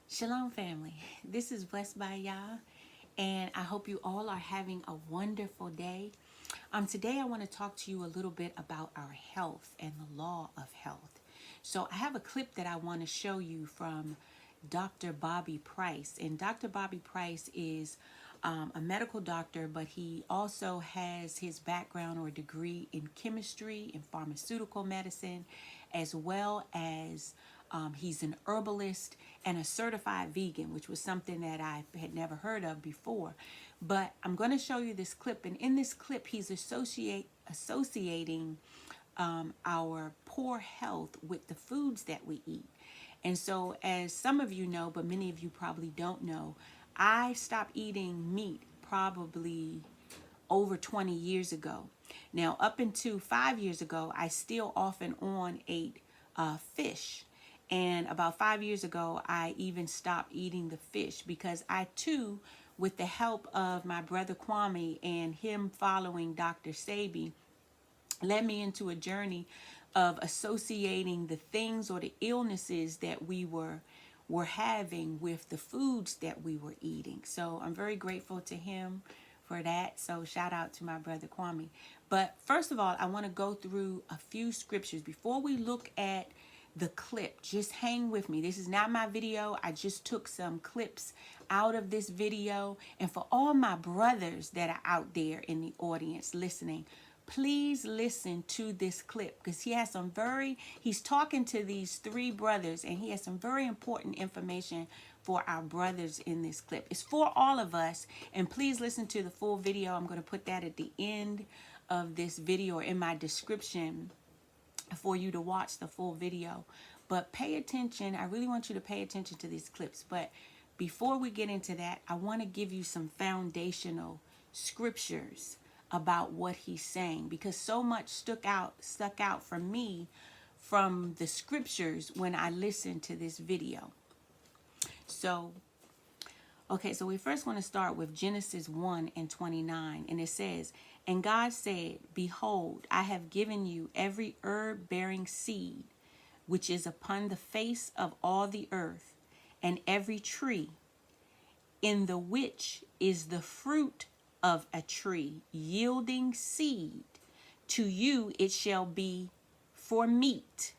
Shalom, family. This is Blessed by Yah, and I hope you all are having a wonderful day. Today, I want to talk to you a little bit about our health and the law of health. So, I have a clip that I want to show you from Dr. Bobby Price, and Dr. Bobby Price is a medical doctor, but he also has his background or degree in chemistry and pharmaceutical medicine, as well as he's an herbalist and a certified vegan, which was something that I had never heard of before. But I'm going to show you this clip, and in this clip, he's associating our poor health with the foods that we eat. And so, as some of you know, but many of you probably don't know, I stopped eating meat probably over 20 years ago. Now, up until 5 years ago, I still off and on ate fish. And about 5 years ago, I even stopped eating the fish because I too, with the help of my brother Kwame and him following Dr. Sabi, led me into a journey of associating the things or the illnesses that we were having with the foods that we were eating. So I'm very grateful to him for that. So shout out to my brother Kwame. But first of all, I want to go through a few scriptures before we look at the clip. Just hang with me. This is not my video. I just took some clips out of this video. And for all my brothers that are out there in the audience listening, please listen to this clip because he's talking to these three brothers and he has some very important information for our brothers in this clip. It's for all of us, and please listen to the full video. I'm going to put that at the end of this video or in my description for you to watch the full video. But pay attention. I really want you to pay attention to these clips. But before we get into that, I want to give you some foundational scriptures about what he's saying, because so much stuck out for me from the scriptures when I listened to this video. So we first want to start with Genesis 1:29, and it says, "And God said, Behold, I have given you every herb-bearing seed which is upon the face of all the earth, and every tree in the which is the fruit of a tree yielding seed. To you it shall be for meat,"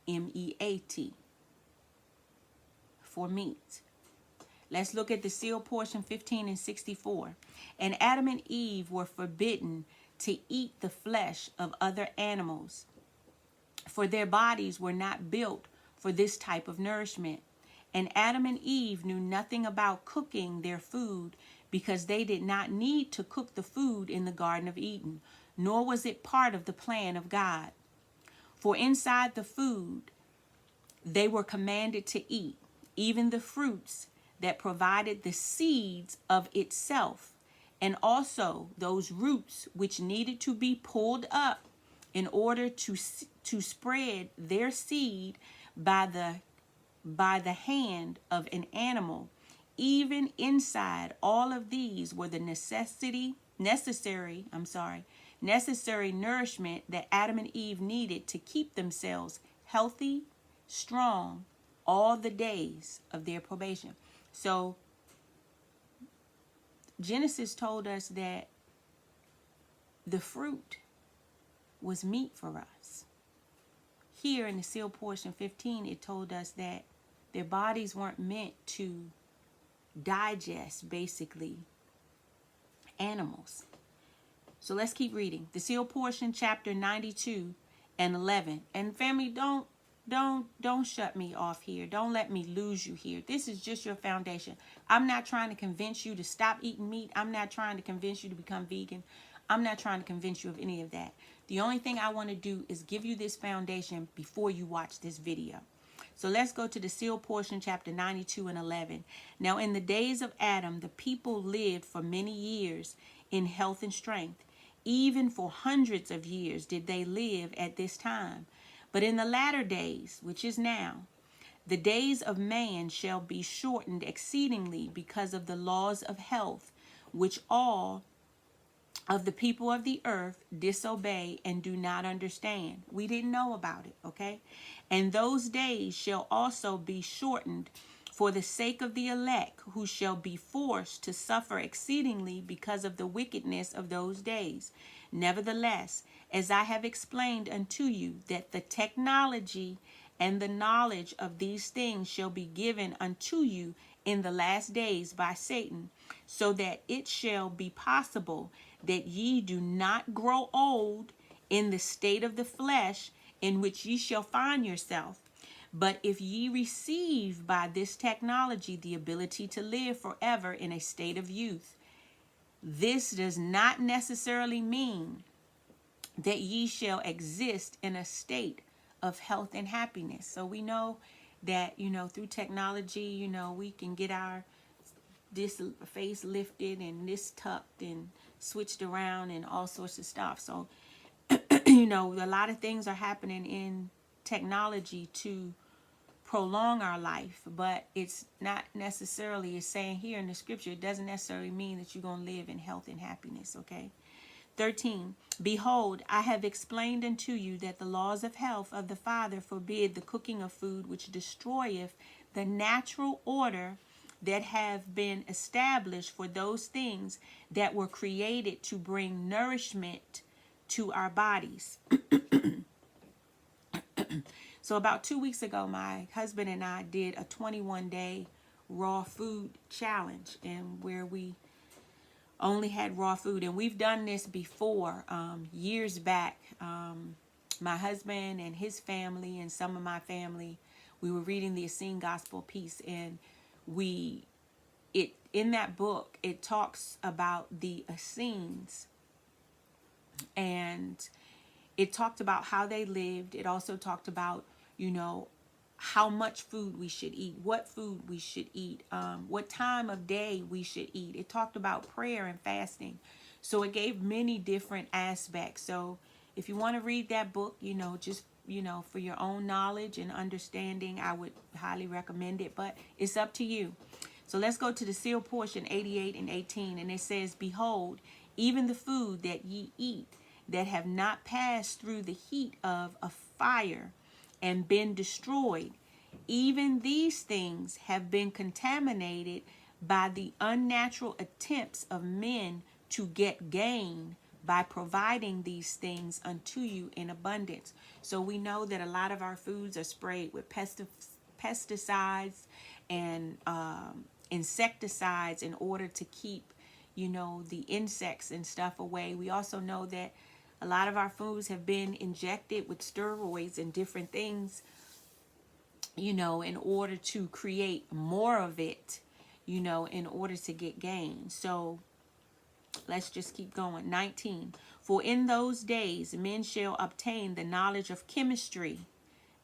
M-E-A-T, for meat. Let's look at the sealed portion 15 and 64. "And Adam and Eve were forbidden to eat the flesh of other animals, for their bodies were not built for this type of nourishment. And Adam and Eve knew nothing about cooking their food because they did not need to cook the food in the Garden of Eden, nor was it part of the plan of God. For inside the food they were commanded to eat, even the fruits that provided the seeds of itself, and also those roots which needed to be pulled up in order to spread their seed by the hand of an animal. Even inside all of these were the necessary nourishment that Adam and Eve needed to keep themselves healthy, strong, all the days of their probation." So Genesis told us that the fruit was meat for us. Here in the sealed portion 15, it told us that their bodies weren't meant to digest, basically, animals. So let's keep reading. The sealed portion, chapter 92 and 11. And family, don't shut me off here. Don't let me lose you here. This is just your foundation. I'm not trying to convince you to stop eating meat. I'm not trying to convince you to become vegan. I'm not trying to convince you of any of that. The only thing I want to do is give you this foundation before you watch this video. So let's go to the sealed portion, chapter 92 and 11. "Now in the days of Adam, the people lived for many years in health and strength. Even for hundreds of years did they live at this time. But in the latter days, which is now, the days of man shall be shortened exceedingly because of the laws of health, which all of the people of the earth disobey and do not understand." We didn't know about it, okay? "And those days shall also be shortened for the sake of the elect, who shall be forced to suffer exceedingly because of the wickedness of those days. Nevertheless, as I have explained unto you, that the technology and the knowledge of these things shall be given unto you in the last days by Satan, so that it shall be possible that ye do not grow old in the state of the flesh in which ye shall find yourself. But if ye receive by this technology the ability to live forever in a state of youth, this does not necessarily mean that ye shall exist in a state of health and happiness. So we know that, through technology, we can get our this face lifted and this tucked and switched around and all sorts of stuff. So, a lot of things are happening in technology to prolong our life, but it's not necessarily, it's saying here in the scripture, it doesn't necessarily mean that you're going to live in health and happiness, okay? 13, behold, I have explained unto you that the laws of health of the Father forbid the cooking of food which destroyeth the natural order that have been established for those things that were created to bring nourishment to our bodies. So about 2 weeks ago, my husband and I did a 21-day raw food challenge, and where we only had raw food. And we've done this before, years back. My husband and his family and some of my family, we were reading the Essene Gospel piece, and in that book, it talks about the Essenes, and it talked about how they lived. It also talked about, how much food we should eat, what food we should eat, what time of day we should eat. It talked about prayer and fasting. So it gave many different aspects. So if you want to read that book, just, for your own knowledge and understanding, I would highly recommend it, but it's up to you. So let's go to the sealed portion, 88 and 18. And it says, behold, even the food that ye eat, that have not passed through the heat of a fire and been destroyed, even these things have been contaminated by the unnatural attempts of men to get gain by providing these things unto you in abundance. So we know that a lot of our foods are sprayed with pesticides and insecticides in order to keep, the insects and stuff away. We also know that a lot of our foods have been injected with steroids and different things, in order to create more of it, in order to get gain. So let's just keep going. 19, for in those days men shall obtain the knowledge of chemistry.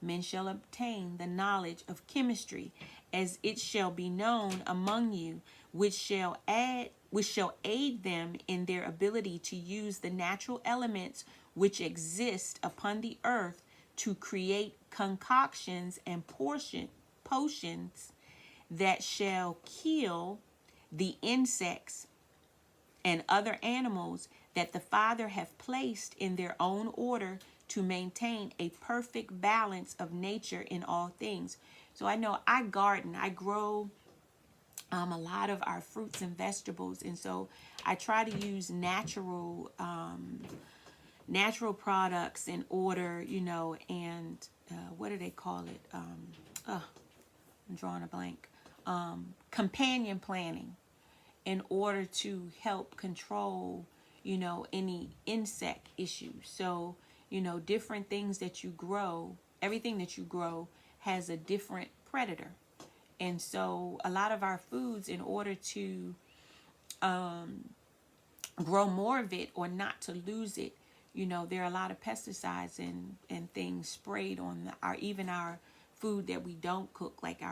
Men shall obtain the knowledge of chemistry, as it shall be known among you, which shall aid them in their ability to use the natural elements which exist upon the earth to create concoctions and potions that shall kill the insects and other animals that the Father hath placed in their own order to maintain a perfect balance of nature in all things. So I know I garden, I grow a lot of our fruits and vegetables, and so I try to use natural products in order, and what do they call it? I'm drawing a blank. Companion planting, in order to help control, any insect issues. So, different things that you grow, everything that you grow has a different predator. And so a lot of our foods, in order to grow more of it or not to lose it, there are a lot of pesticides and things sprayed on our food that we don't cook, like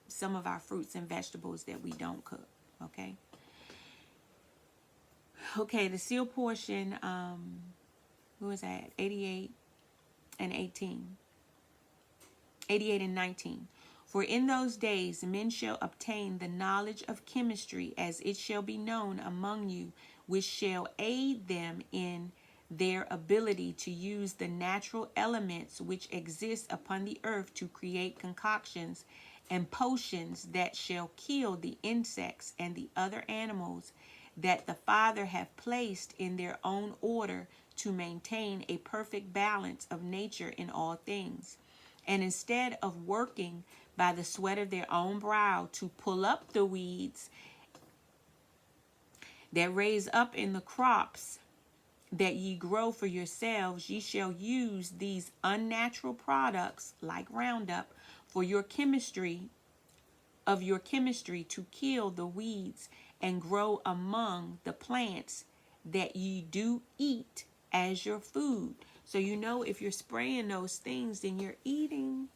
some of our fruits and vegetables that we don't cook. Okay, the seal portion, who is that? 88 and 18. 88 and 19. For in those days men shall obtain the knowledge of chemistry, as it shall be known among you, which shall aid them in their ability to use the natural elements which exist upon the earth to create concoctions and potions that shall kill the insects and the other animals that the Father hath placed in their own order to maintain a perfect balance of nature in all things. And instead of working by the sweat of their own brow to pull up the weeds that raise up in the crops that ye grow for yourselves, ye shall use these unnatural products like Roundup for your chemistry to kill the weeds and grow among the plants that ye do eat as your food. So if you're spraying those things, then you're eating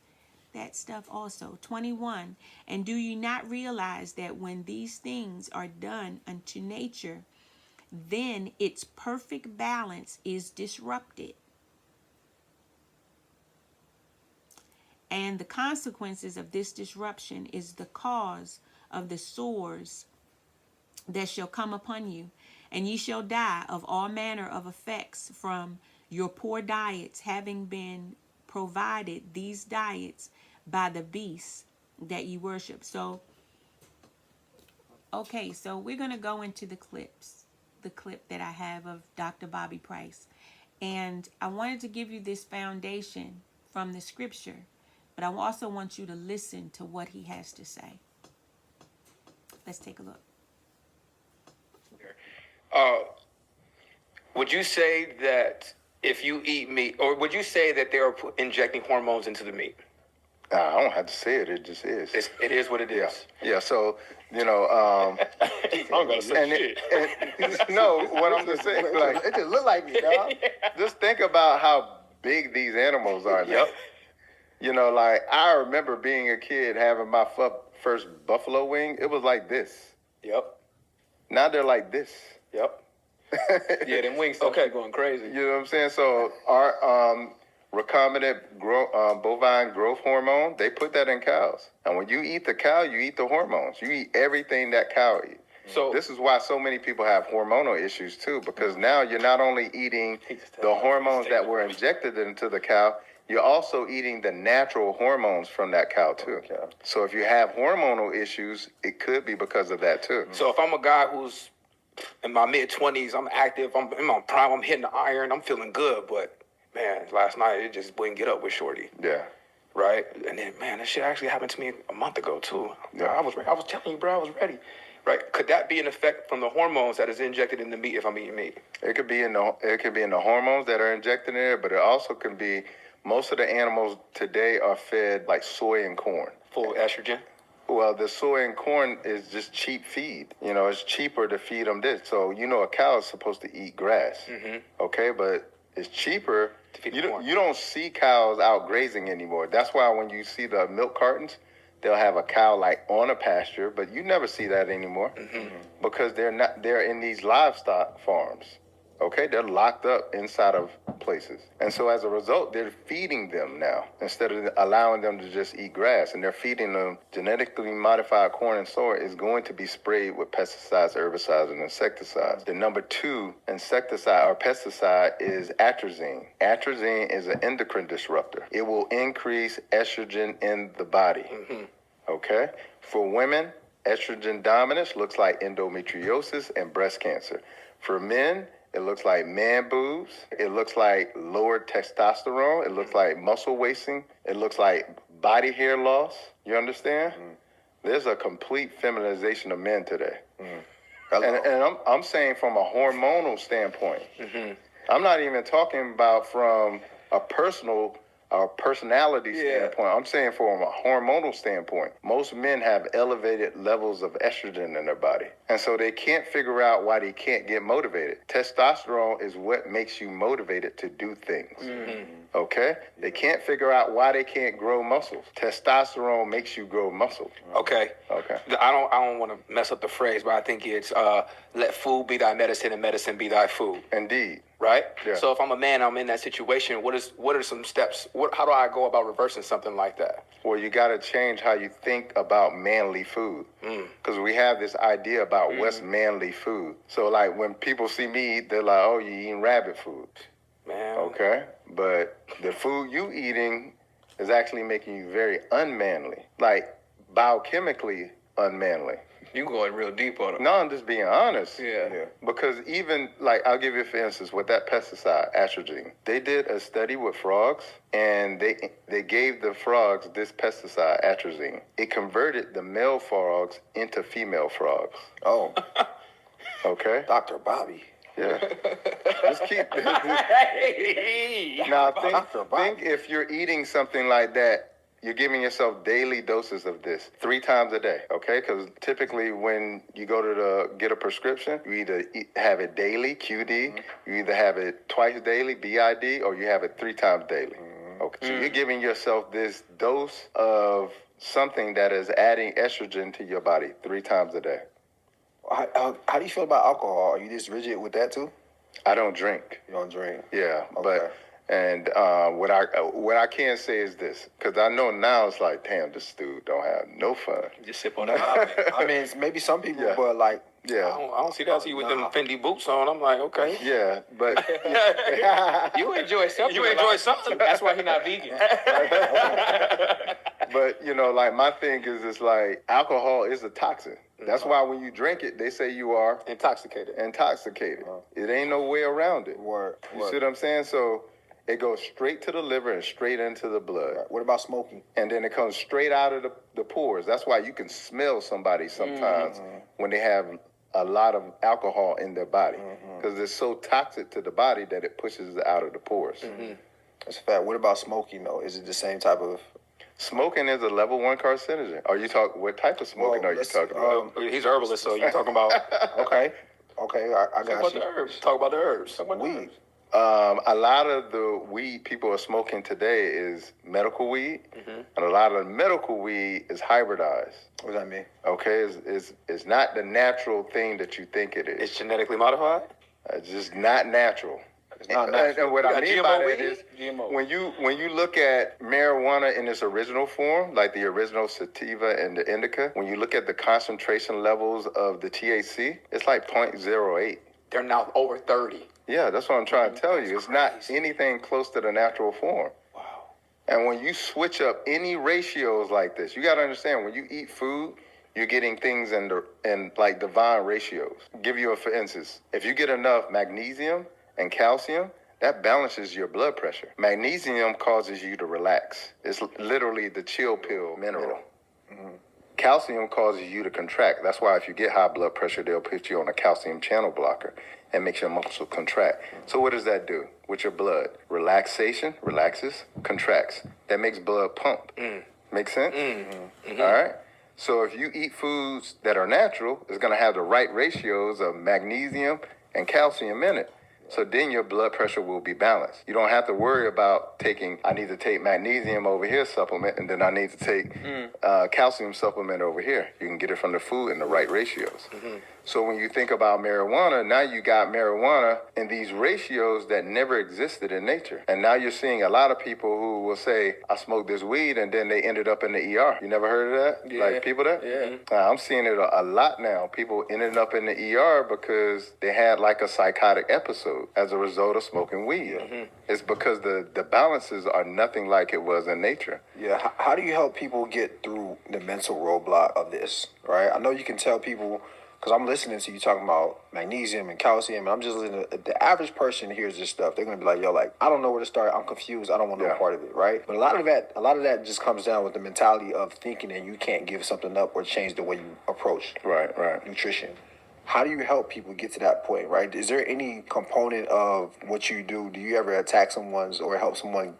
that stuff also. 21. And do you not realize that when these things are done unto nature, then its perfect balance is disrupted? And the consequences of this disruption is the cause of the sores that shall come upon you, and ye shall die of all manner of effects from your poor diets, having been provided these diets by the beasts that ye worship. So we're going to go into the clip that I have of Dr. Bobby Price. And I wanted to give you this foundation from the scripture, but I also want you to listen to what he has to say. Let's take a look. Would you say that if you eat meat, or would you say that they are injecting hormones into the meat? I don't have to say it. It just is. It is what it is. Yeah. So, I'm gonna say shit. No, what I'm gonna say, It just look like me, dog. just think about how big these animals are now. Yep. I remember being a kid having my first buffalo wing. It was like this. Yep. Now they're like this. Yep. Yeah, them wings going crazy. You know what I'm saying? So our recombinant bovine growth hormone, they put that in cows. And when you eat the cow, you eat the hormones. You eat everything that cow eats. So this is why so many people have hormonal issues too, because now you're not only eating the hormones that were injected into the cow, you're also eating the natural hormones from that cow too. Okay. So if you have hormonal issues, it could be because of that too. So if I'm a guy who's in my mid-20s, I'm active, I'm in my prime, I'm hitting the iron, I'm feeling good, but man, last night it just wouldn't get up with Shorty. Yeah. Right? And then, man, that shit actually happened to me a month ago too. Yeah. I was telling you, bro, I was ready. Right? Could that be an effect from the hormones that is injected in the meat if I'm eating meat? It could be in the hormones that are injected in there, but it also can be, most of the animals today are fed like soy and corn. Full of estrogen? Well, the soy and corn is just cheap feed. It's cheaper to feed them this. So, a cow is supposed to eat grass. Mm-hmm. Okay, but it's cheaper. To feed You don't see cows out grazing anymore. That's why when you see the milk cartons, they'll have a cow like on a pasture, but you never see that anymore. Mm-hmm. Because they're in these livestock farms. Okay, they're locked up inside of places. And so as a result, they're feeding them now instead of allowing them to just eat grass. And they're feeding them genetically modified corn and soy is going to be sprayed with pesticides, herbicides, and insecticides. The number 2 insecticide or pesticide is atrazine. Atrazine is an endocrine disruptor. It will increase estrogen in the body. Mm-hmm. Okay? For women, estrogen dominance looks like endometriosis and breast cancer. For men, it looks like man boobs. It looks like lowered testosterone. It looks like muscle wasting. It looks like body hair loss. You understand? Mm. There's a complete feminization of men today. Mm. And I'm saying from a hormonal standpoint. Mm-hmm. I'm not even talking about from a personality standpoint. I'm saying from a hormonal standpoint. Most men have elevated levels of estrogen in their body. And so they can't figure out why they can't get motivated. Testosterone is what makes you motivated to do things. Mm-hmm. Okay? They can't figure out why they can't grow muscles. Testosterone makes you grow muscle. Okay. I don't want to mess up the phrase, but I think it's let food be thy medicine and medicine be thy food. Indeed. Right? Yeah. So if I'm a man, I'm in that situation, what are some steps? How do I go about reversing something like that? Well, you got to change how you think about manly food. Because we have this idea about what's manly food. So like when people see me eat, they're like, oh, you're eating rabbit food. Man. Okay? But the food you eating is actually making you very unmanly. Like biochemically unmanly. You going real deep on it. No, I'm just being honest. Yeah. Because even, like, I'll give you for instance, with that pesticide, atrazine, they did a study with frogs, and they gave the frogs this pesticide, atrazine. It converted the male frogs into female frogs. Oh, Okay? Dr. Bobby. Yeah. Just keep... Now, think if you're eating something like that, you're giving yourself daily doses of this 3 times a day, okay? Because typically when you go to get a prescription, you either have it daily, QD, you either have it twice daily, BID, or you have it 3 times daily. Okay, so you're giving yourself this dose of something that is adding estrogen to your body 3 times a day. How do you feel about alcohol? Are you just rigid with that too? I don't drink. You don't drink? Yeah, Okay. what I can say is this, because I know now it's like, damn, this dude don't have no fun. Just sip on that. I mean, it's maybe some people, Yeah. but like, Yeah, I don't see that. I see you with them Fendi boots on. I'm like, okay. yeah, but You enjoy something. You enjoy something. That's why he's not vegan. but you know, like my thing is, it's like alcohol is a toxin. That's why when you drink it, they say you are Intoxicated. intoxicated. It ain't no way around it. word. You see what I'm saying? So it goes straight to the liver and straight into the blood. What about smoking? And then it comes straight out of the pores. That's why you can smell somebody sometimes when they have a lot of alcohol in their body, because it's so toxic to the body that it pushes it out of the pores. That's a fact. What about smoking though? Is it the same type of? Smoking is a level 1 carcinogen. Are you talking? What type of smoking are you talking about? He's herbalist, so you're talking about. Okay, I Talk got about you. the herbs. Talk about the herbs. Talk about the Weed. herbs. A lot of the weed people are smoking today is medical weed, and a lot of the medical weed is hybridized. What does that mean? Okay, it's not the natural thing that you think it is. It's genetically modified. It's just not natural. It's not natural. And what You I got mean GMO by that weed? is GMO. when you look at marijuana in its original form, like the original sativa and the indica, when you look at the concentration levels of the THC, it's like 0.08. They're now over 30. Yeah, that's what I'm trying to tell you. It's not crazy. anything close to the natural form. Wow. And when you switch up any ratios like this, you got to understand, when you eat food, you're getting things in like divine ratios. Give you a for instance, if you get enough magnesium and calcium, that balances your blood pressure. Magnesium causes you to relax. It's literally the chill pill mineral. Calcium causes you to contract. That's why if you get high blood pressure, they'll put you on a calcium channel blocker and makes your muscle contract. So what does that do with your blood? Relaxation, relaxes, contracts. That makes blood pump. Make sense? All right? So if you eat foods that are natural, it's going to have the right ratios of magnesium and calcium in it. So then your blood pressure will be balanced. You don't have to worry about I need to take magnesium over here supplement, and then I need to take calcium supplement over here. You can get it from the food in the right ratios. So when you think about marijuana, now you got marijuana in these ratios that never existed in nature. And now you're seeing a lot of people who will say, I smoked this weed, and then they ended up in the ER. You never heard of that? Yeah. Like people that? Yeah. I'm seeing it a lot now. People ended up in the ER because they had like a psychotic episode as a result of smoking weed. It's because the balances are nothing like it was in nature. Yeah. How do you help people get through the mental roadblock of this? Right. I know you can tell people. Because I'm listening to you talking about magnesium and calcium, and I'm just listening. The average person hears this stuff, they're gonna be like, "Yo, like I don't know where to start. I'm confused. I don't want no part of it." Right? But a lot of that just comes down with the mentality of thinking that you can't give something up or change the way you approach Right. nutrition. How do you help people get to that point? Right? Is there any component of what you do? Do you ever attack someone's or help someone,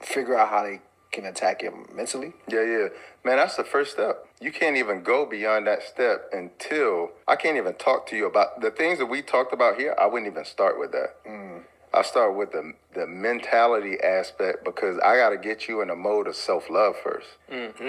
figure out how they can attack it mentally? Yeah. Man, that's the first step. You can't even go beyond that step until I can't even talk to you about the things that we talked about here. I wouldn't even start with that. I start with the mentality aspect, because I got to get you in a mode of self-love first.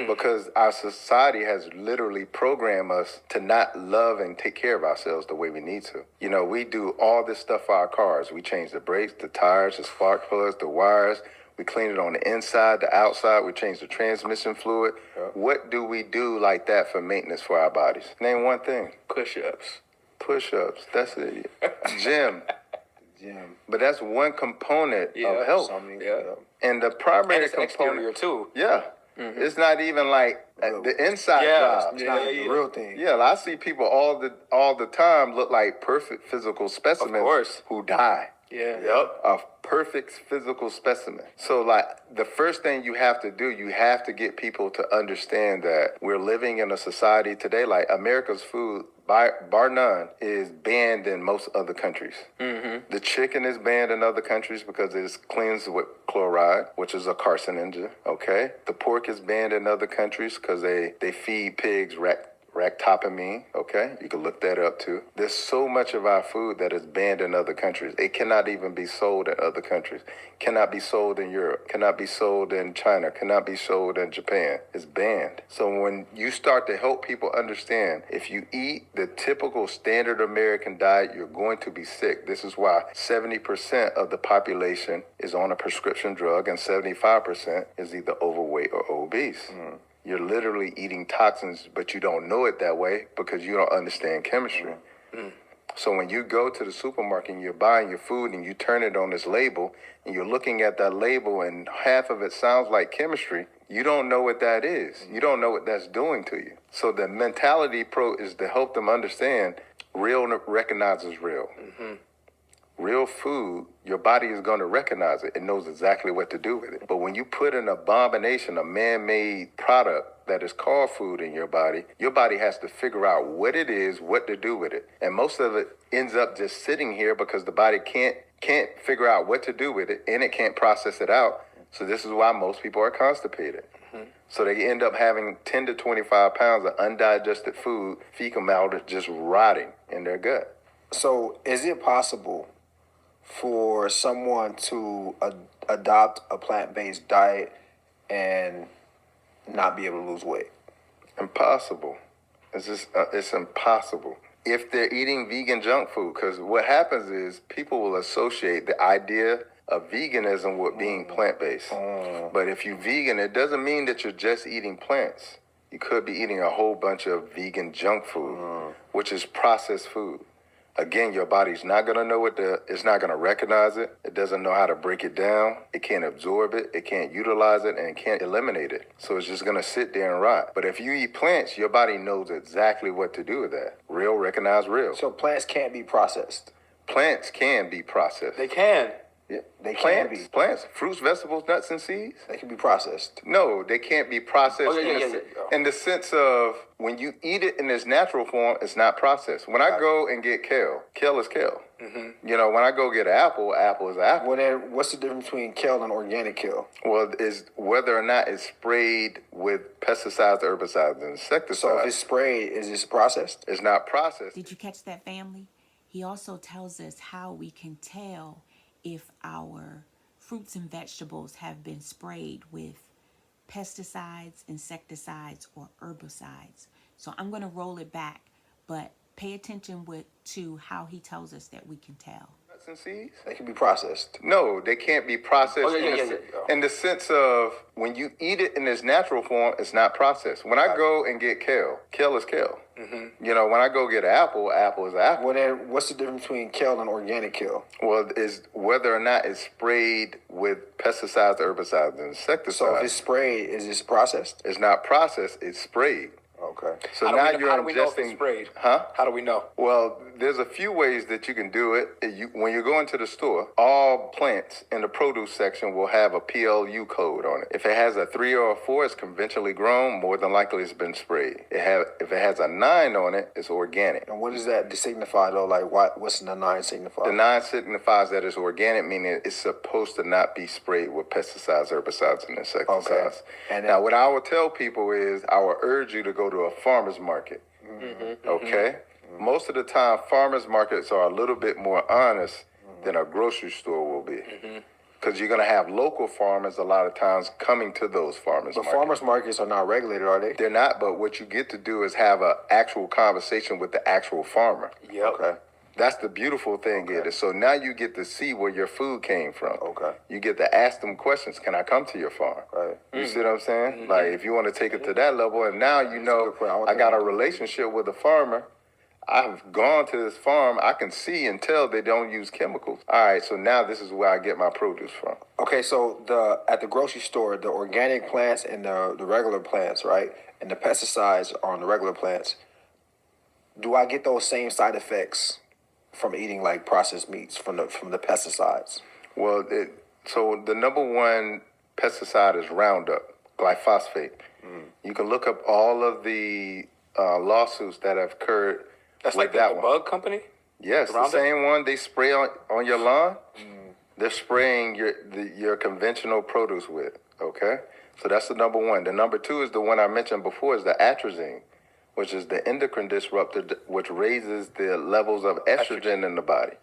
Because our society has literally programmed us to not love and take care of ourselves the way we need to. We do all this stuff for our cars. We change the brakes, the tires, the spark plugs, the wires. We clean it on the inside, the outside. We change the transmission fluid. What do we do like that for maintenance for our bodies? Name one thing. Push-ups. Push-ups. That's it. Gym. But that's one component of health. Yeah. And the primary And it's component. exterior too. Yeah. It's not even like the inside job. It's not the real thing. Yeah, I see people all the time look like perfect physical specimens course. who die. Yeah. Yep. A perfect physical specimen. So, like, the first thing you have to do, you have to get people to understand that we're living in a society today, like America's food, bar none, is banned in most other countries. The chicken is banned in other countries because it's cleansed with chloride, which is a carcinogen, okay? The pork is banned in other countries because they feed pigs ractopamine, okay? You can look that up too. There's so much of our food that is banned in other countries. It cannot even be sold in other countries. Cannot be sold in Europe. Cannot be sold in China. Cannot be sold in Japan. It's banned. So when you start to help people understand, if you eat the typical standard American diet, you're going to be sick. This is why 70% of the population is on a prescription drug and 75% is either overweight or obese. You're literally eating toxins, but you don't know it that way because you don't understand chemistry. So when you go to the supermarket and you're buying your food and you turn it on this label and you're looking at that label and half of it sounds like chemistry, you don't know what that is. You don't know what that's doing to you. So the mentality is to help them understand real recognizes real. Real food, your body is going to recognize it. It knows exactly what to do with it. But when you put an abomination, a man-made product that is called food in your body has to figure out what it is, what to do with it. And most of it ends up just sitting here because the body can't figure out what to do with it and it can't process it out. So this is why most people are constipated. So they end up having 10 to 25 pounds of undigested food, fecal matter just rotting in their gut. So is it possible for someone to adopt a plant-based diet and not be able to lose weight? Impossible. It's impossible. If they're eating vegan junk food, because what happens is people will associate the idea of veganism with being plant-based. But if you're vegan, it doesn't mean that you're just eating plants. You could be eating a whole bunch of vegan junk food, which is processed food. Again, your body's not going to know it's not going to recognize it. It doesn't know how to break it down. It can't absorb it. It can't utilize it, and it can't eliminate it. So it's just going to sit there and rot. But if you eat plants, your body knows exactly what to do with that. Real, recognize real. So plants can't be processed. Plants can be processed. They can. Yeah. They can be. Plants, fruits, vegetables, nuts, and seeds. They can be processed. No, they can't be processed Yeah. in the sense of when you eat it in its natural form, it's not processed. When I go and get kale is kale. You know, when I go get an apple is an apple. Well, then what's the difference between kale and organic kale? Well, is whether or not it's sprayed with pesticides, herbicides, and insecticides. So if it's sprayed, is it processed? It's not processed. Did you catch that, family? He also tells us how we can tell if our fruits and vegetables have been sprayed with pesticides, insecticides, or herbicides. So I'm going to roll it back, but pay attention to how he tells us that we can tell. Nuts and seeds? They can be processed. No, they can't be processed Yeah. in the sense of when you eat it in its natural form, it's not processed. When I go and get kale is kale. You know, when I go get an apple is an apple. Well, then what's the difference between kale and organic kale? Well, is whether or not it's sprayed with pesticides, herbicides, and insecticides. So if it's sprayed, is it processed? It's not processed, it's sprayed. Okay. So How now do you're we know if it's ingesting. sprayed? Huh? How do we know? Well, there's a few ways that you can do it. When you go into the store, all plants in the produce section will have a PLU code on it. If it has a 3 or a 4, it's conventionally grown. More than likely, it's been sprayed. If it has a 9 on it, it's organic. And what does that signify, though? Like, what's the 9 signify? The 9 signifies that it's organic, meaning it's supposed to not be sprayed with pesticides, herbicides, and insecticides. Okay. And then, Now, what I would tell people is I would urge you to go to a farmer's market. Okay? Most of the time, farmers markets are a little bit more honest than a grocery store will be. Because you're going to have local farmers a lot of times coming to those farmers markets. farmers markets are not regulated, are they? They're not, but what you get to do is have an actual conversation with the actual farmer. Yep. Okay. That's the beautiful thing is. So now you get to see where your food came from. Okay. You get to ask them questions. Can I come to your farm? Right. You see what I'm saying? Like if you want to take it to that level, and now you know good point. I got a relationship with a farmer. I've gone to this farm. I can see and tell they don't use chemicals. All right, so now this is where I get my produce from. Okay, so at the grocery store, the organic plants and the regular plants, right? And the pesticides are on the regular plants. Do I get those same side effects from eating like processed meats from the pesticides? Well, so the number one pesticide is Roundup, glyphosate. You can look up all of the lawsuits that have occurred. That's with like that the one. bug company? Yes, the Roundup? same one they spray on your lawn. They're spraying your conventional produce with. Okay, so that's the number one. The number two is the one I mentioned before, is the atrazine, which is the endocrine disruptor, which raises the levels of estrogen in the body.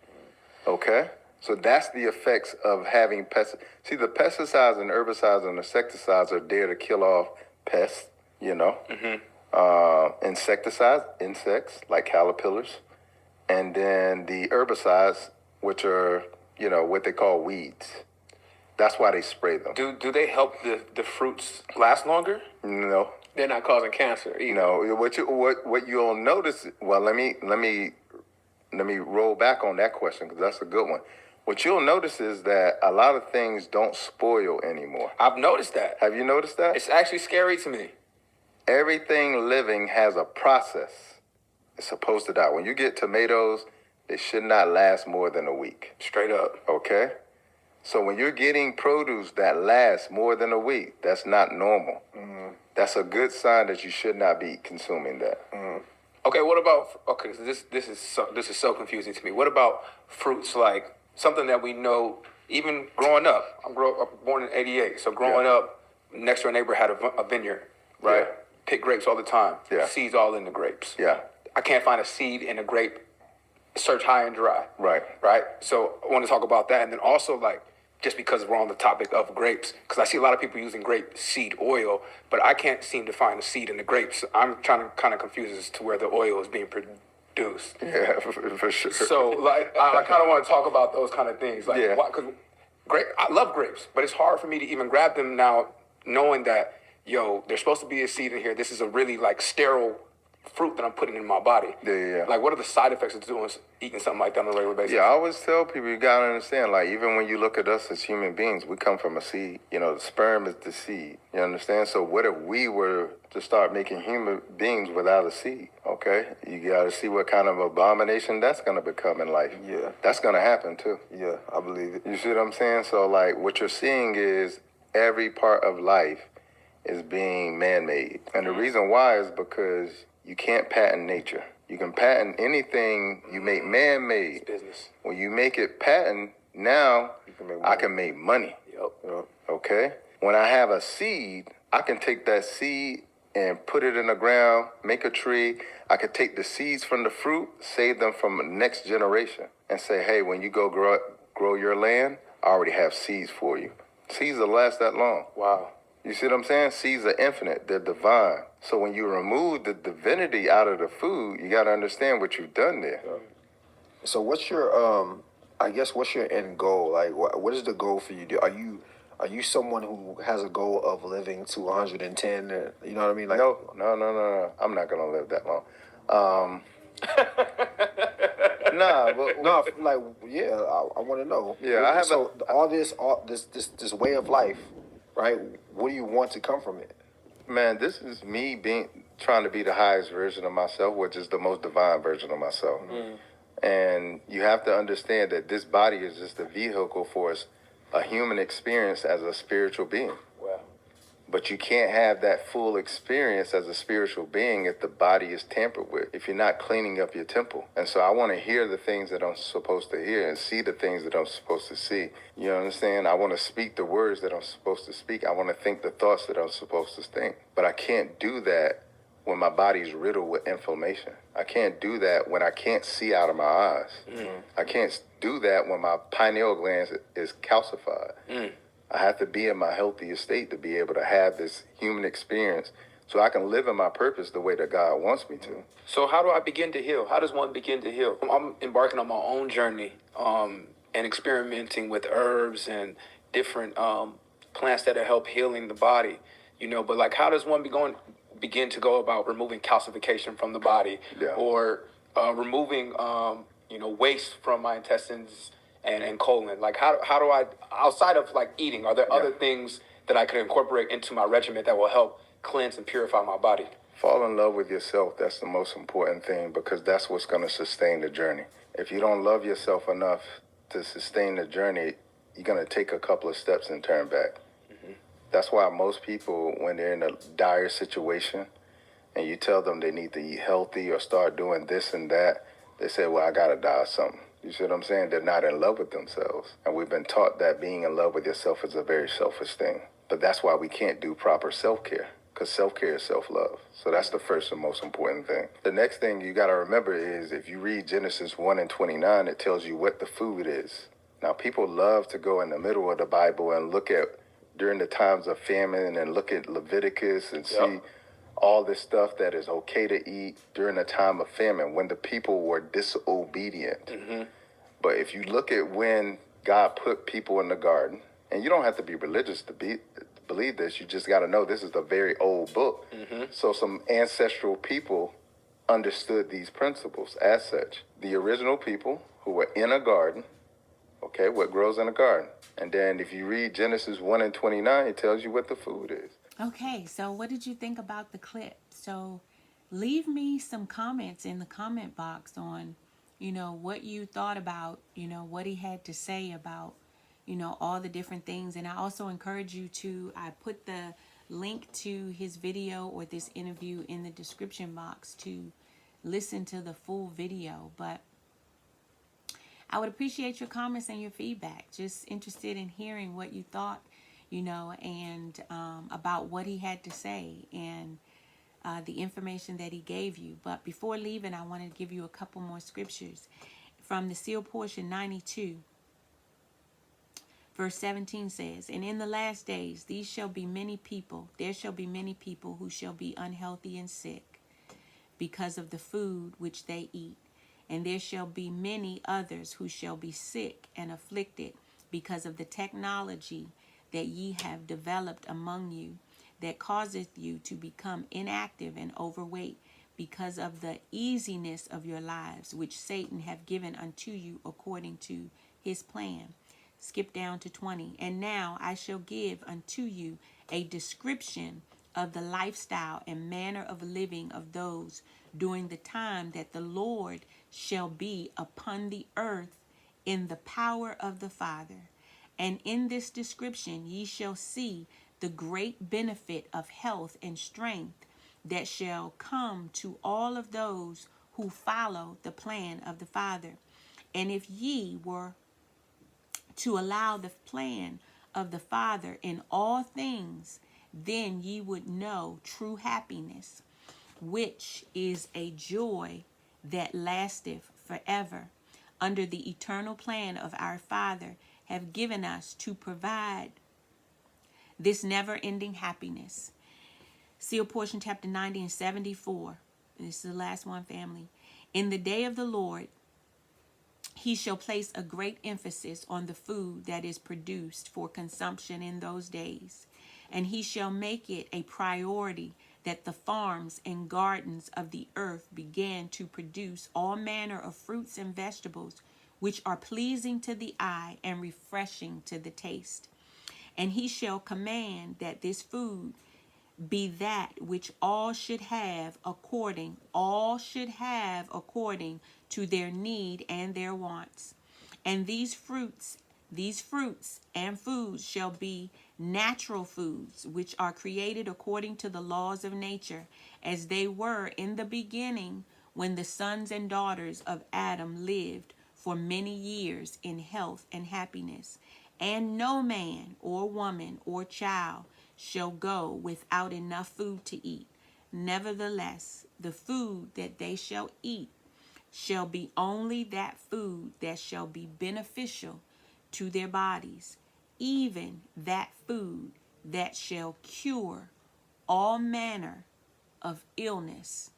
Okay, so that's the effects of having pests. See, the pesticides and herbicides and insecticides are there to kill off pests. Insecticides, insects like caterpillars, and then the herbicides, which are what they call weeds. That's why they spray them. Do they help the fruits last longer? No, They're not causing cancer either. no. What you'll notice? Well, let me roll back on that question because that's a good one. What you'll notice is that a lot of things don't spoil anymore. I've noticed that. Have you noticed that? It's actually scary to me. Everything living has a process. It's supposed to die. When you get tomatoes, they should not last more than a week. Straight up. Okay? So when you're getting produce that lasts more than a week, that's not normal. That's a good sign that you should not be consuming that. Okay, what about this is so confusing to me. What about fruits like something that we know even growing up? I'm born in '88, so growing up, next door neighbor had a vineyard, right? Yeah. Pick grapes all the time. Yeah. Seeds all in the grapes. Yeah. I can't find a seed in a grape. Search high and dry. Right. Right. So I want to talk about that, and then also like just because we're on the topic of grapes, because I see a lot of people using grape seed oil, but I can't seem to find a seed in the grapes. I'm trying to kind of confuse as to where the oil is being produced. Yeah, for sure. So like I kind of want to talk about those kind of things. Like, Yeah. because I love grapes, but it's hard for me to even grab them now, knowing that there's supposed to be a seed in here. This is a really like sterile fruit that I'm putting in my body. Yeah. Like, what are the side effects of eating something like that on a regular basis? Yeah, I always tell people, you gotta understand, like, even when you look at us as human beings, we come from a seed. The sperm is the seed. You understand? So what if we were to start making human beings without a seed? Okay? You gotta see what kind of abomination that's gonna become in life. Yeah. That's gonna happen too. Yeah, I believe it. You see what I'm saying? So, like, what you're seeing is every part of life is being man-made. And the reason why is because you can't patent nature. You can patent anything you make man-made. Business. When you make it patent, now can make I money. can make money. Yep. Okay? When I have a seed, I can take that seed and put it in the ground, make a tree. I could take the seeds from the fruit, save them from the next generation, and say, hey, when you go grow your land, I already have seeds for you. Seeds will last that long. Wow. You see what I'm saying? Seeds are infinite. They're divine. So when you remove the divinity out of the food, you got to understand what you've done there. So what's your what's your end goal? Like what is the goal for you? Are you someone who has a goal of living to 110? You know what I mean? Like No. I'm not going to live that long. I want to know. Yeah, I have So all this way of life, right? What do you want to come from it? Man, this is me trying to be the highest version of myself, which is the most divine version of myself. And you have to understand that this body is just a vehicle for us, a human experience as a spiritual being. Wow. But you can't have that full experience as a spiritual being if the body is tampered with, if you're not cleaning up your temple. And so I want to hear the things that I'm supposed to hear and see the things that I'm supposed to see. You understand? I want to speak the words that I'm supposed to speak. I want to think the thoughts that I'm supposed to think. But I can't do that when my body's riddled with inflammation. I can't do that when I can't see out of my eyes. I can't do that when my pineal gland is calcified. I have to be in my healthiest state to be able to have this human experience so I can live in my purpose the way that God wants me to. So how do I begin to heal? How does one begin to heal? I'm embarking on my own journey and experimenting with herbs and different plants that help healing the body, but like how does one begin to go about removing calcification from the body Yeah. or removing waste from my intestines and colon. Like how do I, outside of like eating, are there other things that I could incorporate into my regimen that will help cleanse and purify my body? Fall in love with yourself. That's the most important thing, because that's what's going to sustain the journey. If you don't love yourself enough to sustain the journey, you're going to take a couple of steps and turn back. That's why most people, when they're in a dire situation and you tell them they need to eat healthy or start doing this and that, they say, well, I got to die of something. You see what I'm saying? They're not in love with themselves. And we've been taught that being in love with yourself is a very selfish thing. But that's why we can't do proper self-care, because self-care is self-love. So that's the first and most important thing. The next thing you got to remember is, if you read Genesis 1:29, it tells you what the food is. Now, people love to go in the middle of the Bible and look at during the times of famine and look at Leviticus and see all this stuff that is okay to eat during a time of famine when the people were disobedient. But if you look at when God put people in the garden, and you don't have to be religious to believe this, you just got to know this is a very old book. So some ancestral people understood these principles as such. The original people who were in a garden, okay, what grows in a garden. And then if you read Genesis 1:29, it tells you what the food is. Okay, so what did you think about the clip? So leave me some comments in the comment box on, what you thought about, what he had to say about, all the different things. And I also encourage you I put the link to his video or this interview in the description box to listen to the full video. But I would appreciate your comments and your feedback. Just interested in hearing what you thought, and about what he had to say and the information that he gave you. But before leaving, I wanted to give you a couple more scriptures from the seal portion 92. Verse 17 says, and in the last days, there shall be many people who shall be unhealthy and sick because of the food which they eat. And there shall be many others who shall be sick and afflicted because of the technology that ye have developed among you, that causeth you to become inactive and overweight because of the easiness of your lives, which Satan have given unto you according to his plan. Skip down to 20. And now I shall give unto you a description of the lifestyle and manner of living of those during the time that the Lord shall be upon the earth in the power of the Father. And in this description ye shall see the great benefit of health and strength that shall come to all of those who follow the plan of the Father. And if ye were to allow the plan of the Father in all things, then ye would know true happiness, which is a joy that lasteth forever, under the eternal plan of our Father, have given us to provide this never-ending happiness. Seal portion chapter 90 and 74. This is the last one, family. In the day of the Lord, he shall place a great emphasis on the food that is produced for consumption in those days, and he shall make it a priority that the farms and gardens of the earth began to produce all manner of fruits and vegetables which are pleasing to the eye and refreshing to the taste. And he shall command that this food be that which all should have according to their need and their wants. And these fruits and foods shall be natural foods, which are created according to the laws of nature, as they were in the beginning, when the sons and daughters of Adam lived for many years in health and happiness. And no man or woman or child shall go without enough food to eat. Nevertheless, the food that they shall eat shall be only that food that shall be beneficial to their bodies, even that food that shall cure all manner of illness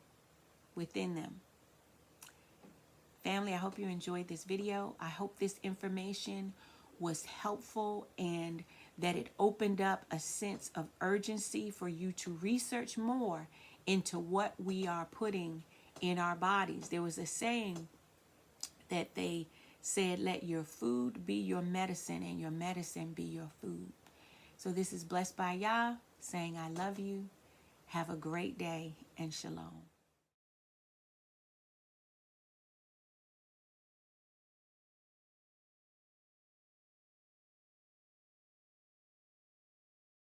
within them. Family, I hope you enjoyed this video. I hope this information was helpful and that it opened up a sense of urgency for you to research more into what we are putting in our bodies. There was a saying that they said, let your food be your medicine and your medicine be your food. So this is Blessed by Yah saying I love you. Have a great day and shalom.